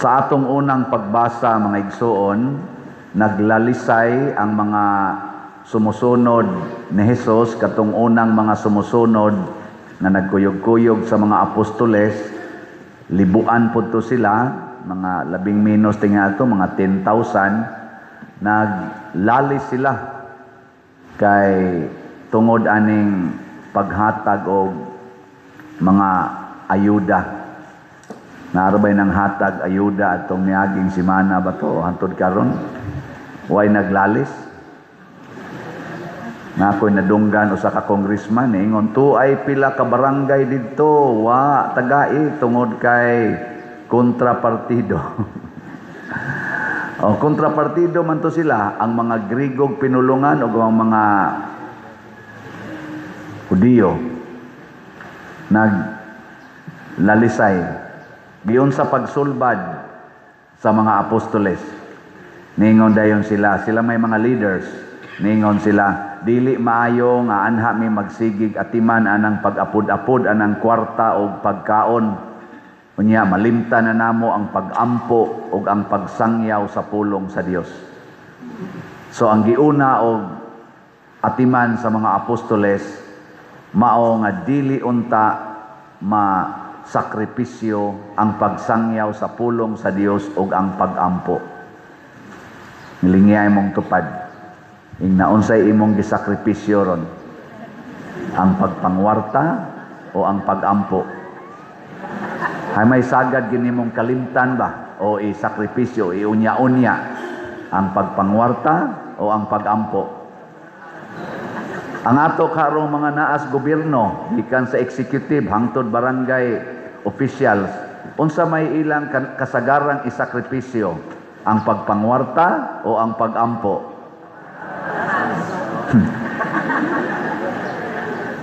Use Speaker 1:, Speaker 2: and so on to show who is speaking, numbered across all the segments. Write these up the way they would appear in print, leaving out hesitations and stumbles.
Speaker 1: Sa atong unang pagbasa, mga igsoon, naglalisay ang mga sumusunod ni Hesus katong unang mga sumusunod na nagkuyog-kuyog sa mga apostoles. Libuan po to sila, mga 10 tinga ito, mga 10,000. Naglalis sila kay tungod aning paghatag og mga ayuda. Naarabay ng hatag ayuda atong niaging simana ba to hantod karon? Way naglalis. Nga ako'y nadunggan usa ka congressman ingon to ay pila ka barangay didto wa tagai tungod kay kontrapartido. O kontrapartido man to sila, ang mga Grigog pinulungan o ang mga Hudiyo naglalisay. Giyon sa pagsulbad sa mga apostoles. Ningon dayon sila may mga leaders. Ningon sila, dili maayo nga anha mi magsigig atiman anang pag-apod-apod anang kwarta o pagkaon. Unya malimtan na namo ang pag-ampo o ang pagsangyaw sa pulong sa Dios. So ang giuna og atiman sa mga apostoles mao nga dili unta sakripisyo ang pagsangyaw sa pulong sa Dios ug ang pag-ampo. Nilingiyay mong tupad. Unsay imong gisakripisyo ron? Ang pagpangwarta o ang pag-ampo? Hay may sagad ginimong kalimtan ba o isakripisyo, iunya-unya ang pagpangwarta o ang pag-ampo? Ang ato karong mga naas gobyerno, gikan sa executive hangtod barangay officials, unsa may ilang kasagarang isakripisyo, ang pagpangwarta o ang pag-ampo?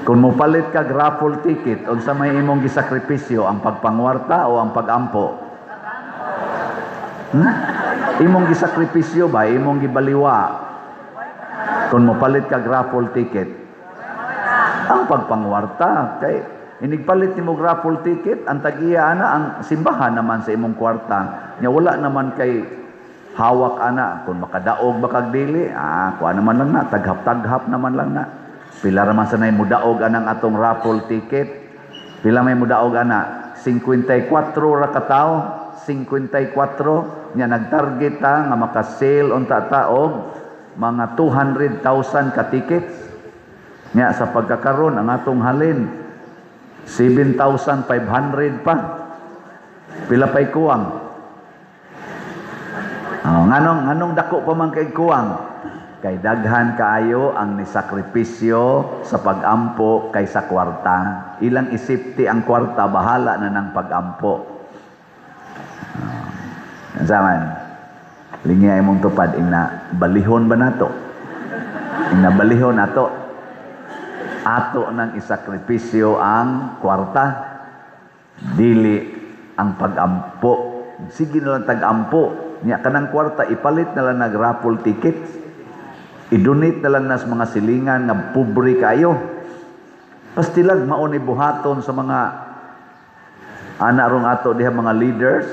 Speaker 1: Kung mopalit ka raffle ticket, unsa may imong gisakripisyo, ang pagpangwarta o ang pag-ampo? Imong gisakripisyo ba, imong gibaliwa? Kung mopalit ka raffle ticket, ang pagpangwarta kay inigpalit nimo raffle ticket, ang tag-iya ana ang simbahan naman sa imong kwarta. Nya wala naman kay hawak ana kung makadaog ba kag dili, kuha naman lang na, taghap-taghap naman lang na. Pila raman sanay mudaog anang atong raffle ticket? Pila may mudaog ana? 54 ra ka tawo, 54 nya nagtarget ta nga maka-sale unta ta og mga 200,000 ka tickets. Nya sa pagkakaroon ang atong halin 7,500 pa. Pila pay kuwang? Nganong dako pa man kay kuwang? Kay daghan kaayo ang nisakripisyo sa pag-ampo kaysa kwarta. Ilang isipti ang kwarta, bahala na ng pag-ampo. Zaman. Lingiyay mong tupad, balihon ba nato? Balihon nato. Ato ng isakripisyo ang kwarta, dili ang pag-ampo. Sige na lang tag-ampo. Nya kanang kwarta, ipalit na lang nag-raffle tickets. I-donate na lang nas mga silingan nga pobre kayo. Pastilag mauni buhaton sa mga anarong ato diha mga leaders.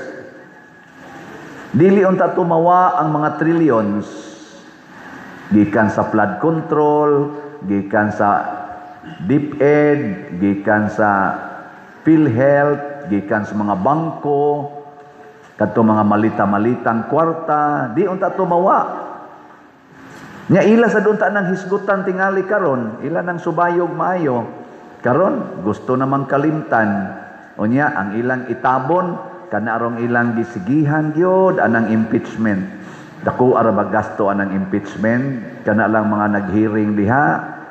Speaker 1: Dili unta tumawa ang mga trillions gikan sa flood control, gikan sa DepEd, gikan sa PhilHealth, gikan sa mga bangko, kadto mga malita-malitang kwarta, di unta tumawa. Nya ila sa dunta nang hisgutan tingali karon, ila nang subayog maayo. Karon gusto namang kalimtan. Unya ang ilang itabon kanarong ilang gisigihan gyud anang impeachment. Dako ara ba gasto anang impeachment? Kana lang mga naghearing diha,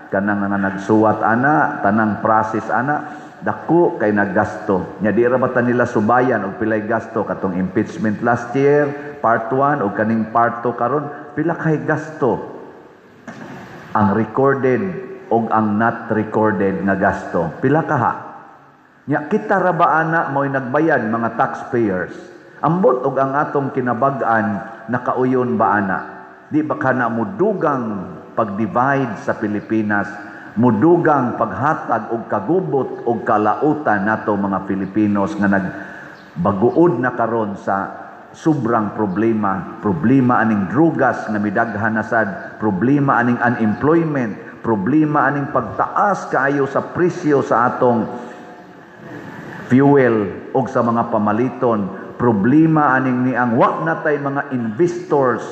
Speaker 1: kanang mga nagsuwat ana, tanang process ana, dako kay naggasto. Nya di ra ba ta nila subayan og pilay gasto katong impeachment last year, part 1 ug kaning part 2 karon, pila kay gasto? Ang recorded ug ang not recorded nga gasto, pila kaha? Nya kita ra ba ana mo'y nagbayad mga taxpayers? Ambot og ang atong kinabag-an nakauyon ba ana? Di ba kana mudugang pag-divide sa Pilipinas, mudugang paghatag og kagubot og kalautan nato mga Filipinos nga nagbaguod na karon sa sobrang problema. Problema aning drugas nga midaghan na sad, problema aning unemployment, problema aning pagtaas kaayo sa presyo sa atong fuel o sa mga pamaliton, problema aning niang wa natay mga investors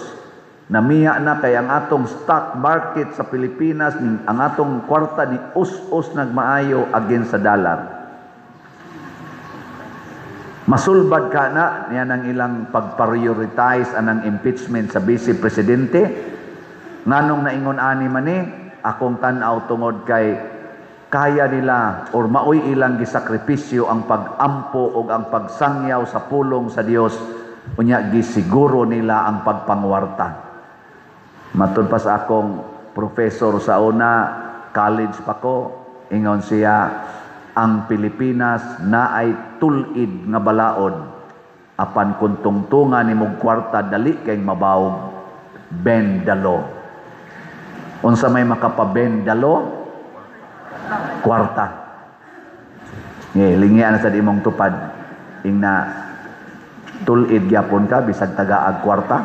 Speaker 1: na miya na kay ang atong stock market sa Pilipinas, ang atong kwarta ni us-us nagmaayo against sa dollar. Masulbad ka na niya ng ilang pag-prioritize anang impeachment sa Vice Presidente. Nganong naingon ani man akong tan-aw tungod kay kaya nila or maoy ilang gisakripisyo ang pag-ampo o ang pagsangyaw sa pulong sa Dios, unya gisiguro nila ang pagpangwarta. Matud pa sa akong professor sa una, college pa ko, ingon siya, ang Pilipinas na ay tulid nga balaod, apan kung tungtungan ni mong kwarta dali kay mabawog, bend the law. Unsa may makapabend the law? Kwarta. Lingian na sa di mong tupad. Ing na tulid gyapon ka, bisag tagaag kwarta.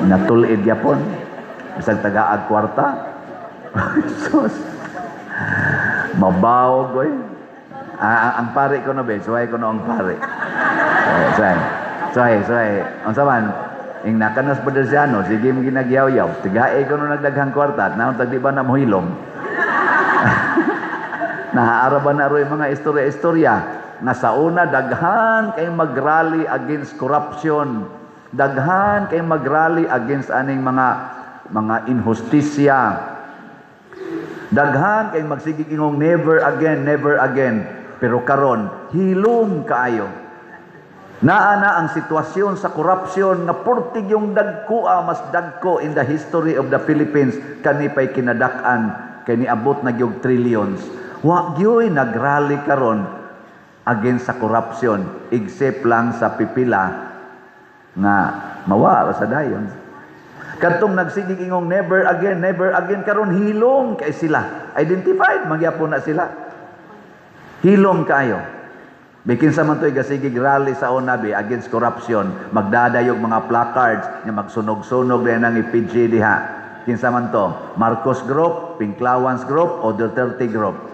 Speaker 1: Na tulid gyapon, bisag tagaag kwarta. Jesus. Mabawog, oy. Ang pare ko na be, suway ko na ang pare. Suway. Unsa man, ing nakanas pa siya, no? Sige mo ginagyaw-yaw. Tigae ko na nagdaghang kwarta, naon tagdi ba na mohilom? Nahaaraban na ro yung mga istorya-istorya na sa una daghan kay magrally against corruption, daghan kay magrally against aning mga inhustisya, daghan kay magsigig ingong never again, pero karon hilom kaayo. Naa ang sitwasyon sa korupsyon nga portig yung mas dagko in the history of the Philippines, kanipay kinadak-an kay niabot na gyud trillions. Wa gyoy nagrally karon against sa corruption, except lang sa pipila nga mawala sa dayon. Kadtong nagsigig ingong never again karon hilom kay sila. Identified magyapon na sila. Hilom kayo. Bikin sa man to'y gasigig rally sa UNABI against corruption, magdadayog mga placards nga magsunog-sunog din ang IPG diha. Kinsa man to? Marcos Group, Pinklawans Group, o Duterte Group?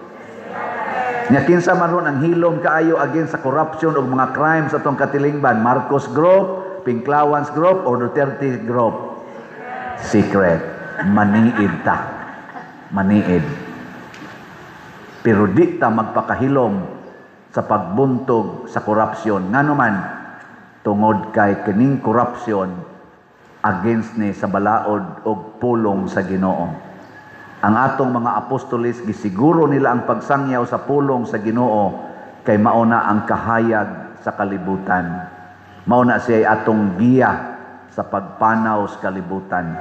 Speaker 1: Nya kinsa man ron ang hilom kaayo against sa corruption o mga crimes atong katilingban? Marcos Group, Pinklawans Group, o Duterte Group? Secret. Maniid ta. Maniid. Pero di ta magpakahilom sa pagbuntog sa korupsyon. Ngano man, tungod kay kining korupsyon against ni sa balaod o pulong sa Ginoo. Ang atong mga apostoles, gisiguro nila ang pagsangyaw sa pulong sa Ginoo kay mauna ang kahayag sa kalibutan. Mauna siya atong giya sa pagpanaw sa kalibutan.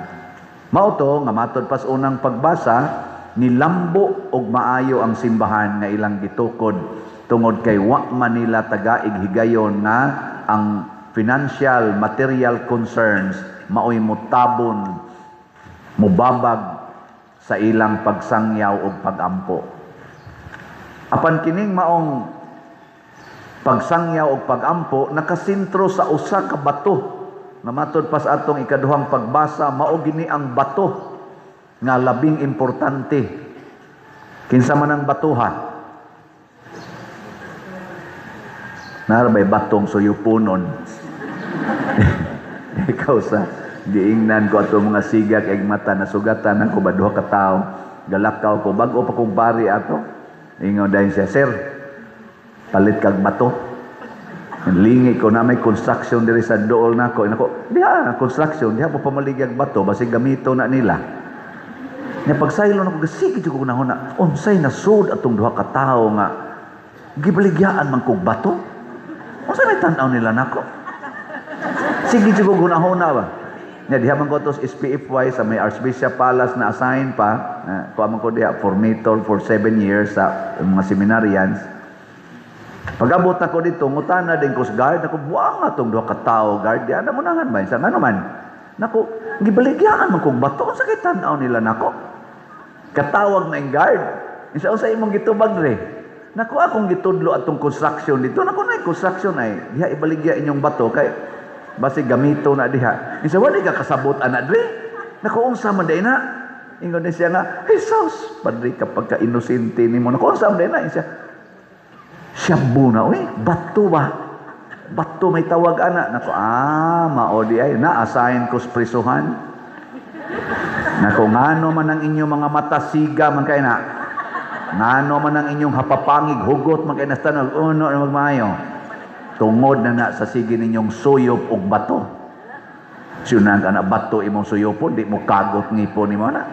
Speaker 1: Mao to nga matod pas unang pagbasa, nilambo og maayo ang simbahan nga ilang gitukod tungod kay wa man nila tagaig higayon nga ang financial, material concerns maoy mutabon, mubabag sa ilang pagsangyaw o pagampo. Apan kining maong pagsangyaw o pagampo nakasentro sa usa ka bato na matod pas atong ikaduhang pagbasa, mao gini ang bato nga labing importante. Kinsa man ang batuha? Narabay batong suyupunon. Ikaw sa giingnan ko ato mga siga kay mata na sugatan ako ba duha ka tawo. Galakaw ko bag-o pa kong bari ato. Ingon dayon siya, sir, palit kag bato. Lingi ko na may construction diri sa dool nako. Inako, diha construction, diha pa pamaligyag bato basi gamito na nila. Nya pagsaylo nako gasigi ko na unsay nasud atong duha ka tawo nga gibaligyan man kog bato. Unsa may tan-aw nila nako? Sige ko gunahon na ba? Nya diha man ko tos SPFY sa may Archbishop Palace na assign pa. Kuha ko diha formator for 7 years sa mga seminarians. Pag-abot ako dito, ngutana din ko sa guard, ako buwang atong duha ka tawo guard. Di ana mo nangan ba? Sa ngano man? Nako, gibaligyan man kog bato sa kay tan-aw nila nako. Katawag na yung guard. Isa sa imong gitubag re. Naku akong gitudlo atong construction dito. Naku na construction ay diha ibaligya inyong bato kay basi gamito na diha. Isa wala ka kasabot ana dre. Naku unsa man day na? Ingon ni siya nga, Jesus, padre kapag ka-inosente nimo. Naku unsa man day na? Siya shabu na uy, bato ba? Bato may tawag ana. Naku mao di ay na-assign ko sa prisuhan. Naku ngano man ang inyong mga mata siga man kay na. Ngano man ang inyong hapapangig, hugot, magkainastanog, uno na magmayo. Tungod na sa sige ninyong suyop og bato. Siunan ka na bato imong suyopon, di mo kagot ngipon ni mo na.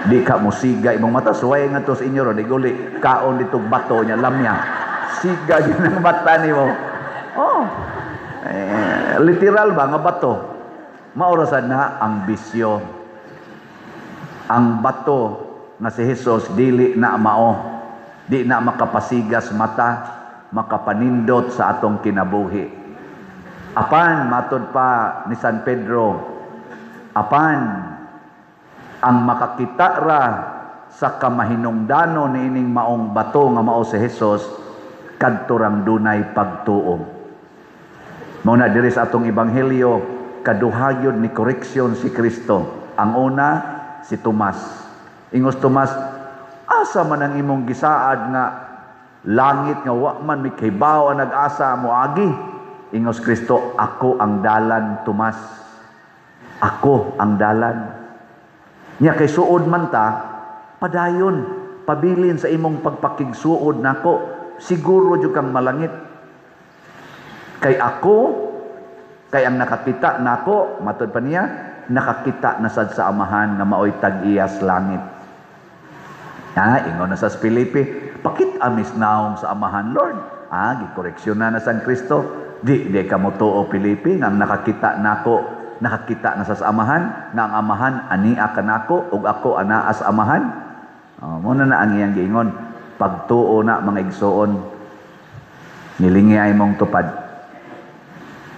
Speaker 1: Di ka mo siga imong mata, suway nga to sa inyo ro, di guli, kaon ditong bato niya, lamya. Siga yun ang mata ni mo. Literal ba nga bato? Maurasan na ang bisyo. Ang bato nga si Jesus dili na mao, di na makapasigas mata, makapanindot sa atong kinabuhi. Apan matod pa ni San Pedro, apan ang makakita ra sa kamahinungdano niining maong bato nga mao si Jesus kadto rang dunay pagtuo. Mao na diri sa atong ebanghelyo kaduhagyod ni koreksyon si Kristo. Ang una si Tomas. Ingos Tomas, asa man ang imong gisaad nga langit nga wa man mi kaybaw nag-asa mo agi. Ingos Kristo, ako ang dalan Tomas. Ako ang dalan. Nya kay suod man ta, padayon, pabilin sa imong pagpakigsuod nako, siguro jud kang malangit. Kay ako, kay ang nakakita nako, matod pa niya, nakakita na sad sa amahan nga maoy tag-iyas langit. Ingon na sa Filipi, pakit amis naong sa amahan, Lord. Gikoreksyon na San Kristo. Di ka mo tuo, Filipi, nga nakakita nako, nakakita na sa amahan, nga ang amahan, ania ka nako, ug ako anaa sa amahan. Muna na ang iyang giingon, pagtuo na mga igsoon, nilingi ay mong tupad.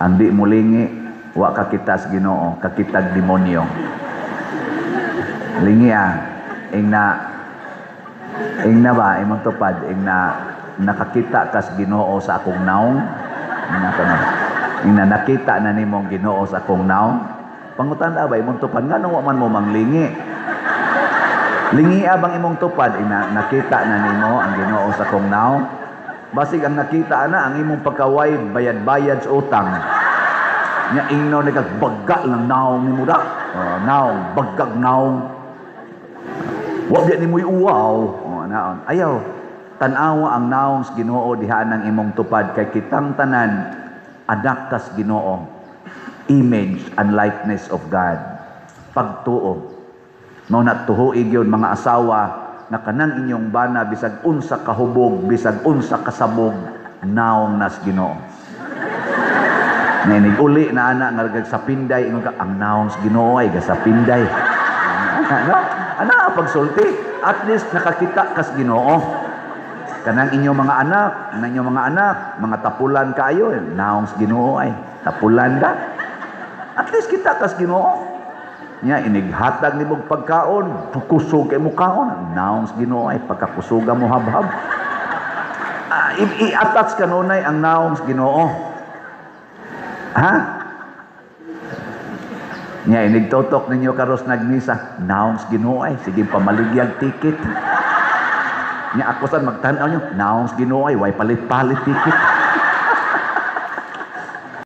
Speaker 1: Ang di mulingi, wa kakita sa Ginoo, kakitag demonyo. Lingi ing na ba imong tupad ing na nakakita kas Ginoo sa akong naong ing na nakita na nimong Ginoo sa akong naong pangutan-a ba imong tupad ngano wa man mo manglingi lingi abang imong tupad ing na nakita na nimo ang Ginoo sa akong naong basig ang nakita na ang imong pagkaway bayad-bayad sa utang nya ingno ni kag bagga lang naong nimo da naong baggag naong wa biya nimo uwaw naon ayaw tan-awa ang naong sa Ginoo diha nang imong tupad kay kitang tanan anak kas Ginoo, image and likeness of God. Pagtuo mao na tuhoig yun mga asawa na kanang inyong bana bisag unsa kahubog bisag unsa kasabog naong nas Ginoo. Ninig uli na ana nga sa pinday ingon ka ang naong sa Ginoo ay sa pinday. Ana pagsulti at least nakakita kas Ginoo. Kanang inyong mga anak, mga tapulan kayo, naong sa Ginoo ay tapulan ka. At least kita kas Ginoo. Nya inighatag nimo pagkaon, kusog kay mo kaon, naong sa Ginoo ay pagkakusuga mo habhab. I-attach kanunay ang naong sa Ginoo. Nya inigtotok ninyo karos nagmisa, naong sa Ginoo ay sige pamaligyag ticket. Nya ako sad magtan-aw nyo, naong sa Ginoo ay way palit-palit ticket.